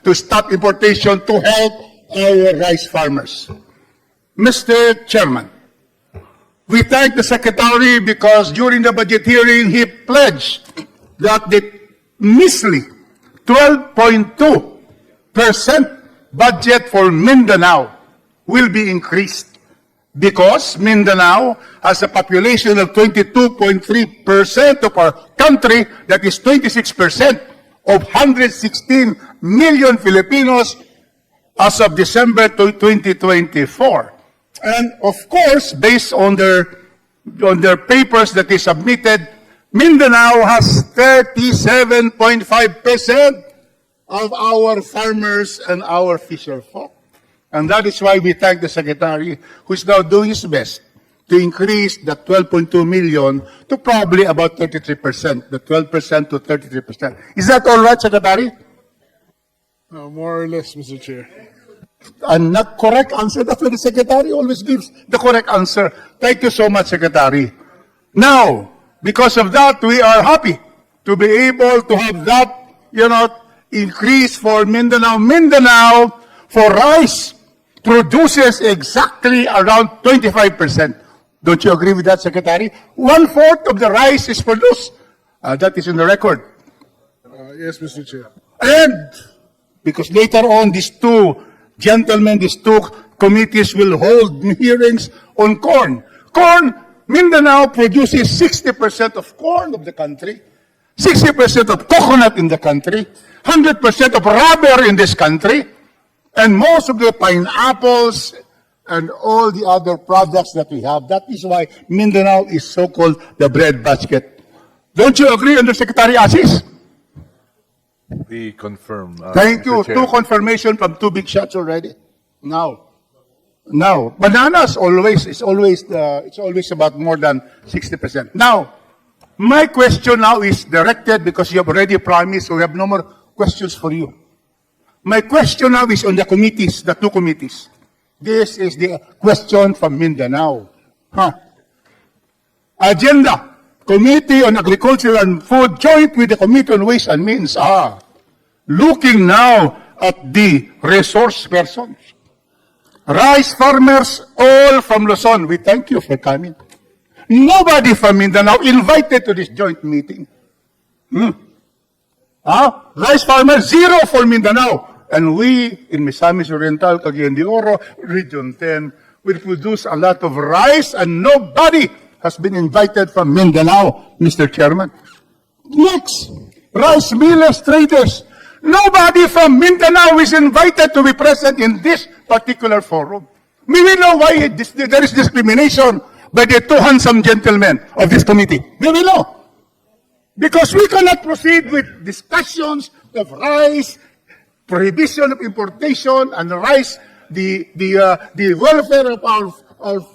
to stop importation to help our rice farmers. Mr. Chairman, we thank the Secretary because during the budget hearing, he pledged that the measly 12.2% budget for Mindanao will be increased because Mindanao has a population of 22.3% of our country, that is 26% of 116 million Filipinos as of December 2024. And of course, based on their papers that they submitted, Mindanao has 37.5% of our farmers and our fisherfolk. And that is why we thank the Secretary, who is now doing his best to increase the 12.2 million to probably about 33%, the 12% to 33%. Is that all right, Secretary? More or less, Mr. Chair. And not correct answer. That's why the Secretary always gives the correct answer. Thank you so much, Secretary. Now, because of that, we are happy to be able to have that, increase for Mindanao. Mindanao, for rice, produces exactly around 25%. Don't you agree with that, Secretary? 1/4 of the rice is produced. That is in the record. Yes, Mr. Chair. And because later on, these two committees will hold hearings on corn. Corn, Mindanao produces 60% of corn of the country, 60% of coconut in the country, 100% of rubber in this country, and most of the pineapples and all the other products that we have. That is why Mindanao is so-called the bread basket. Don't you agree, Undersecretary Asis? We confirm. Thank you. Mr. Chair. Two confirmation from two big shots already. Now, bananas it's always about more than 60%. Now, my question now is directed because you have already promised, so we have no more questions for you. My question now is on the committees, the two committees. This is the question from Mindanao. Agenda. Committee on Agriculture and Food, joint with the Committee on Ways and Means, looking now at the resource persons. Rice farmers, all from Luzon. We thank you for coming. Nobody from Mindanao invited to this joint meeting. Rice farmers, zero for Mindanao. And we, in Misamis Oriental, Cagayan de Oro, Region 10, will produce a lot of rice and nobody has been invited from Mindanao, Mr. Chairman. Next, rice millers, traders. Nobody from Mindanao is invited to be present in this particular forum. We will know why there is discrimination by the two handsome gentlemen of this committee. We will know. Because we cannot proceed with discussions of rice, prohibition of importation, and rice, the welfare of our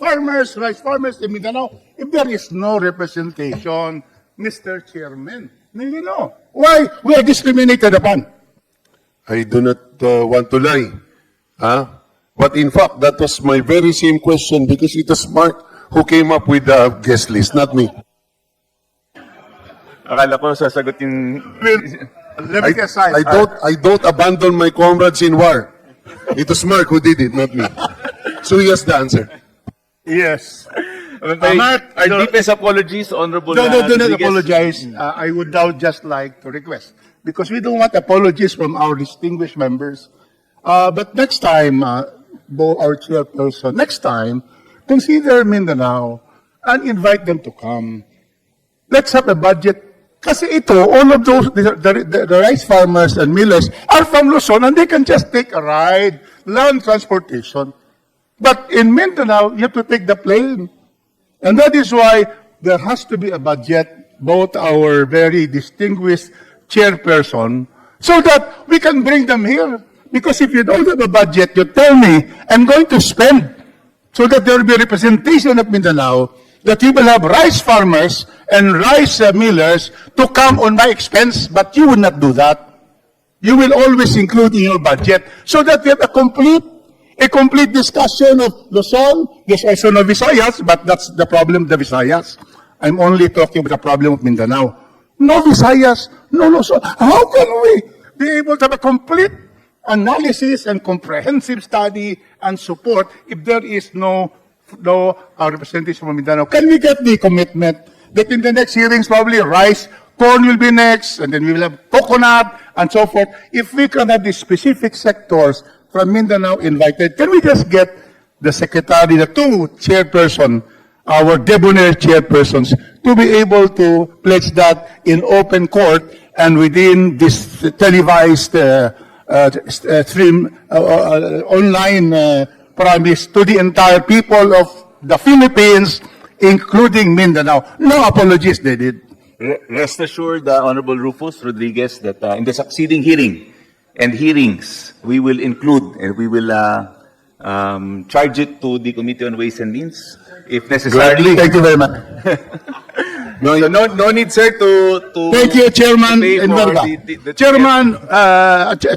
farmers, rice farmers in Mindanao, if there is no representation, Mr. Chairman, we will know why we are discriminated upon. I do not want to lie. But in fact, that was my very same question because it was Mark who came up with the guest list, not me. Akala ko sasagutin. Let me aside. I don't abandon my comrades in war. It was Mark who did it, not me. So he has the answer. Yes. Our deepest apologies, Honorable Do not Bigas. apologize. I would now just like to request, because we don't want apologies from our distinguished members. But next time, our chairperson, next time, consider Mindanao and invite them to come. Let's have a budget. Kasi ito, all of those, the rice farmers and millers are from Luzon and they can just take a ride, land transportation. But in Mindanao, you have to take the plane. And that is why there has to be a budget, both our very distinguished chairperson, so that we can bring them here. Because if you don't have a budget, you tell me, I'm going to spend, so that there will be representation of Mindanao, that you will have rice farmers and rice millers to come on my expense, but you will not do that. You will always include in your budget, so that we have a complete discussion of Luzon. There's also no Visayas, but that's the problem of the Visayas. I'm only talking about the problem of Mindanao. No Visayas, no Luzon. How can we be able to have a complete analysis and comprehensive study and support if there is no representation from Mindanao. Can we get the commitment that in the next hearings, probably rice, corn will be next, and then we will have coconut, and so forth. If we can have the specific sectors from Mindanao invited, can we just get the secretary, the two chairperson, our debonair chairpersons, to be able to pledge that in open court and within this televised stream, online promise to the entire people of the Philippines, including Mindanao. No apologies they did. Rest assured, Honorable Rufus Rodriguez, that in the succeeding hearing and hearings, we will include and we will charge it to the Committee on Ways and Means, if necessary. Thank you very much. So no need, sir, to Thank you, Chairman pay for Enverga. the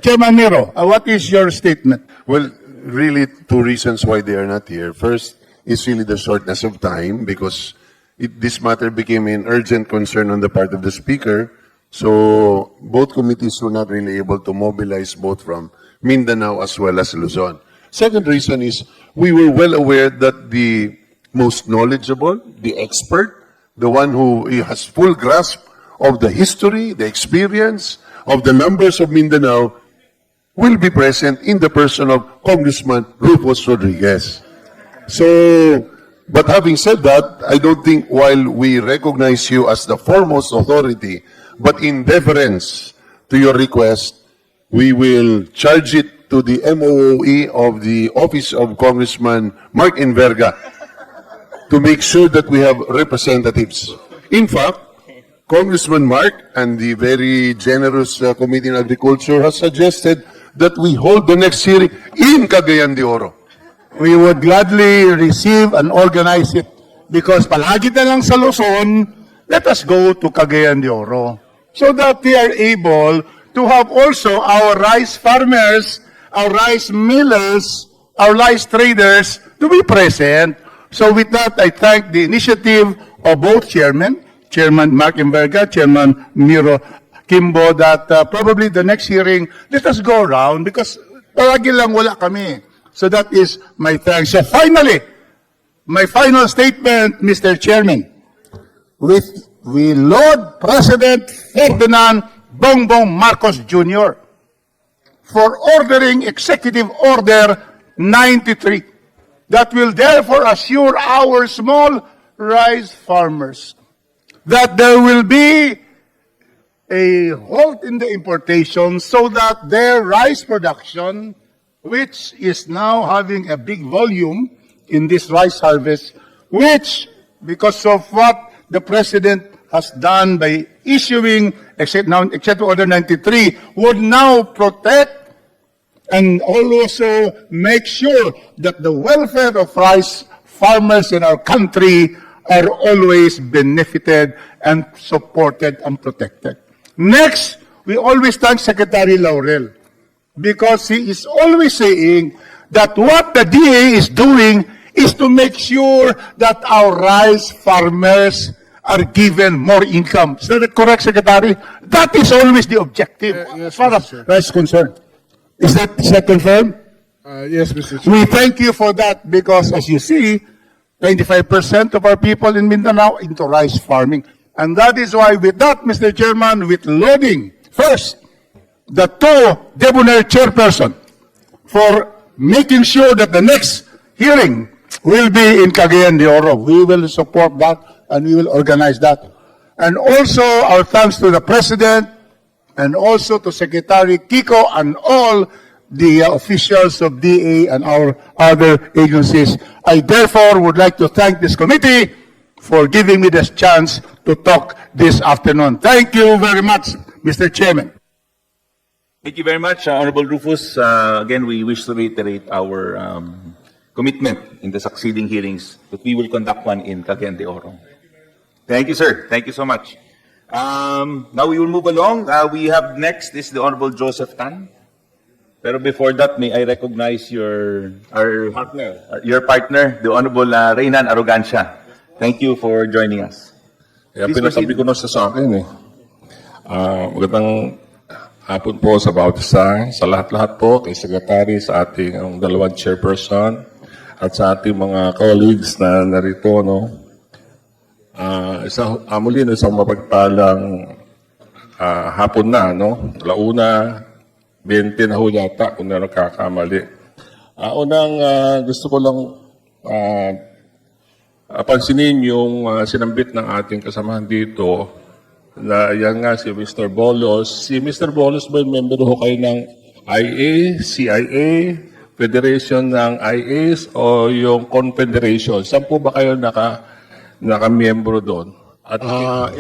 Chairman Miro, what is your statement? Well, really, two reasons why they are not here. First is really the shortness of time, because this matter became an urgent concern on the part of the Speaker. So both committees were not really able to mobilize both from Mindanao as well as Luzon. Second reason is we were well aware that the most knowledgeable, the expert, the one who has full grasp of the history, the experience of the numbers of Mindanao, will be present in the person of Congressman Rufus Rodriguez. So, but having said that, I don't think while we recognize you as the foremost authority, but in deference to your request, we will charge it to the MOE of the Office of Congressman Mark Enverga to make sure that we have representatives. In fact, Congressman Mark and the very generous Committee on Agriculture has suggested that we hold the next hearing in Cagayan de Oro. We would gladly receive and organize it because palagi na lang sa Luzon, let us go to Cagayan de Oro so that we are able to have also our rice farmers, our rice millers, our rice traders to be present. So with that, I thank the initiative of both chairmen, Chairman Mark Enverga, Chairman Miro Kimbo, that probably the next hearing, let us go around because palagi lang wala kami. So that is my thanks. So finally, my final statement, Mr. Chairman, we laud President Ferdinand Bongbong Marcos Jr. for ordering Executive Order 93 that will therefore assure our small rice farmers that there will be a halt in the importation so that their rice production, which is now having a big volume in this rice harvest, which, because of what the President has done by issuing Executive Order 93, would now protect and also make sure that the welfare of rice farmers in our country are always benefited and supported and protected. Next, we always thank Secretary Laurel because he is always saying that what the DA is doing is to make sure that our rice farmers are given more income. Is that correct, Secretary? That is always the objective as far as rice is concerned. Is that confirmed? Yes, Mr. Chair. We thank you for that because, as you see, 25% of our people in Mindanao into rice farming. And that is why with that, Mr. Chairman, with loading, first, the two debonair chairperson for making sure that the next hearing will be in Cagayan de Oro. We will support that and we will organize that. And also our thanks to the President and also to Secretary Kiko and all the officials of DA and our other agencies. I therefore would like to thank this committee for giving me this chance to talk this afternoon. Thank you very much, Mr. Chairman. Thank you very much, Honorable Rufus. Again, we wish to reiterate our commitment in the succeeding hearings that we will conduct one in Cagayan de Oro. Thank you, sir. Thank you so much. Now we will move along. We have next is the Honorable Joseph Tan. Pero before that, may I recognize your partner, the Honorable Reynan Arrogancia. Thank you for joining us. Kaya Please pinasabi proceed. ko na sa akin eh. Magandang Hapon po sa bawat isa, sa lahat-lahat po, kay Secretary, sa ating ang dalawang chairperson, at sa ating mga colleagues na narito, no? Muli, isang mapagpalang hapon na, no? Launa, 20 na ho yata, kung na nagkakamali. Gusto ko lang pansinin yung sinambit ng ating kasamahan dito, na yan nga si Mr. Bolos. Si Mr. Bolos ba yung member ho kayo ng IA, CIA, Federation ng IAs o yung Confederation? Saan po ba kayo naka-membro doon? At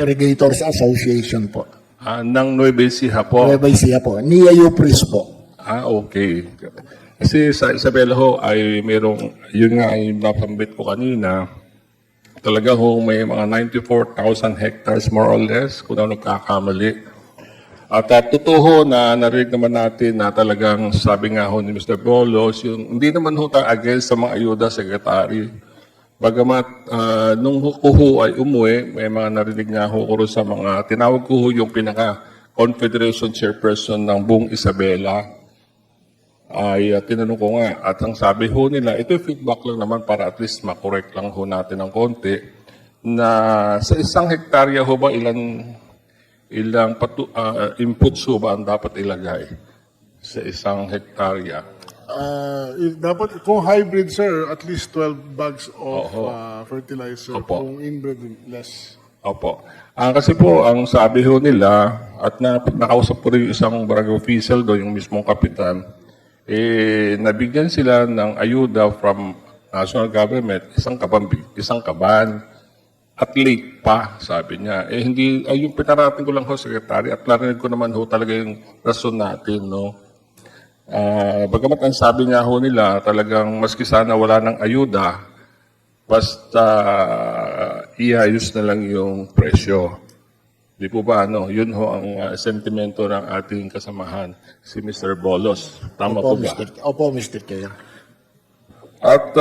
Irrigators Association po. ng Nueva Ecija po? Nueva Ecija po. Nia Upris po. Okay. Kasi sa Isabela ho ay yun nga ay napambit ko kanina, talaga ho may mga 94,000 hectares more or less, kung ano nagkakamali. At totoo na narinig naman natin na talagang sabi nga ho ni Mr. Bolos, hindi naman ho tayo against sa mga ayuda, Secretary. Bagamat nung ko ho ay umuwi, may mga narinig nga ho ko sa mga, tinawag ko ho yung pinaka-Confederation Chairperson ng buong Isabela. Ay tinanong ko nga, at ang sabi ho nila, ito feedback lang naman para at least makorek lang ho natin ng konti, na sa isang hektarya ho ba ilang inputs ho ba ang dapat ilagay sa isang hektarya? Dapat, kung hybrid, sir, at least 12 bags of fertilizer. Opo. Kung inbred, less. Opo. Kasi po, ang sabi ho nila, at nakausap ko rin yung isang barangay official doon, yung mismong kapitan, nabigyan sila ng ayuda from national government, isang kaban, at late pa, sabi niya. Yung pinarating ko lang ho, Secretary, at narinig ko naman ho talaga yung rason natin, no? Bagamat ang sabi nga ho nila, talagang maski sana wala ng ayuda, basta iayos na lang yung presyo. Di po ba, yun ho ang sentimento ng ating kasamahan, si Mr. Bolos. Tama po ba? Opo, Mr. Chair. At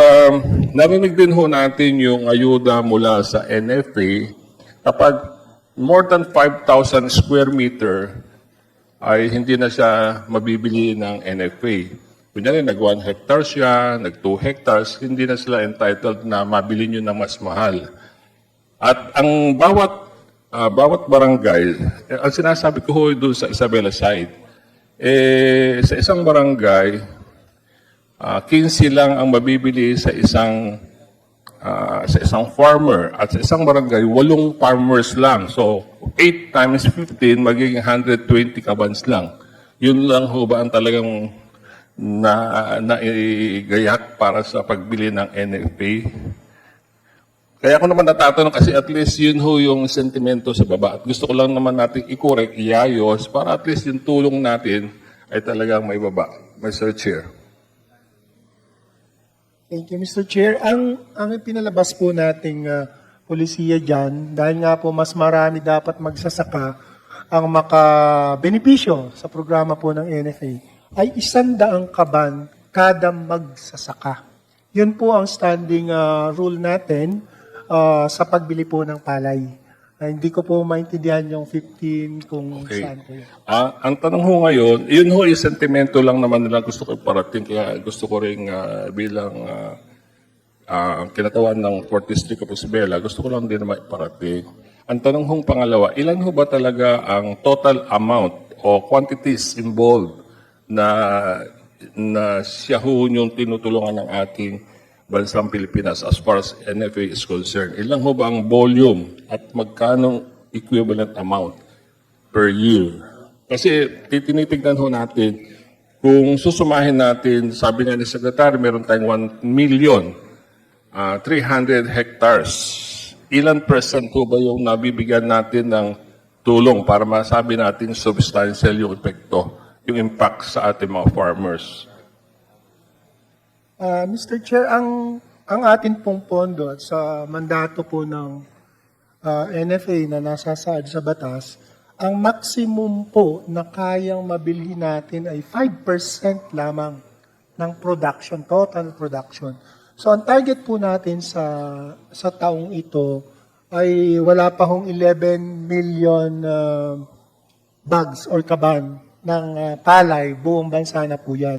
narinig din ho natin yung ayuda mula sa NFA kapag more than 5,000 square meter ay hindi na siya mabibili ng NFA. Kunyari, nag 1 hectare siya, nag 2 hectares, hindi na sila entitled na mabili nyo ng mas mahal. At ang bawat barangay, ang sinasabi ko ho doon sa Isabela side, sa isang barangay, 15 lang ang mabibili sa isang farmer, at sa isang barangay, 8 farmers lang. So, 8 times 15, magiging 120 kabans lang. Yun lang ho ba ang talagang naigayak para sa pagbili ng NFA? Kaya ako naman natatanong kasi at least yun ho yung sentimento sa baba. At gusto ko lang naman natin i-correct, iayos, para at least yung tulong natin ay talagang may baba. Mr. Chair. Thank you, Mr. Chair. Ang pinalabas po nating polisiya dyan, dahil nga po mas marami dapat magsasaka ang makabenepisyo sa programa po ng NFA, ay 100 kaban kada magsasaka. Yun po ang standing rule natin sa pagbili po ng palay. Hindi ko po maintindihan yung 15 kung saan po yun. Ang tanong ho ngayon, yun ho yung sentimento lang naman nila gusto ko iparating. Kaya gusto ko rin bilang kinatawan ng 4th District of Isabela, gusto ko lang din naman iparating. Ang tanong hong pangalawa, ilan ho ba talaga ang total amount o quantities involved na siya ho yung tinutulungan ng ating bansang Pilipinas as far as NFA is concerned? Ilan ho ba ang volume at magkano equivalent amount per year? Kasi tinitignan ho natin, kung susumahin natin, sabi nga ni Secretary, meron tayong 1,300,000 hectares. Ilan percent ho ba yung nabibigyan natin ng tulong para masabi natin substantial yung epekto, yung impact sa ating mga farmers? Mr. Chair, ang atin pong pondo at sa mandato po ng NFA na nasasaad sa batas, ang maximum po na kayang mabili natin ay 5% lamang ng production, total production. So ang target po natin sa taong ito ay wala pa hong 11 million bags or kaban palay, buong bansa na po yan.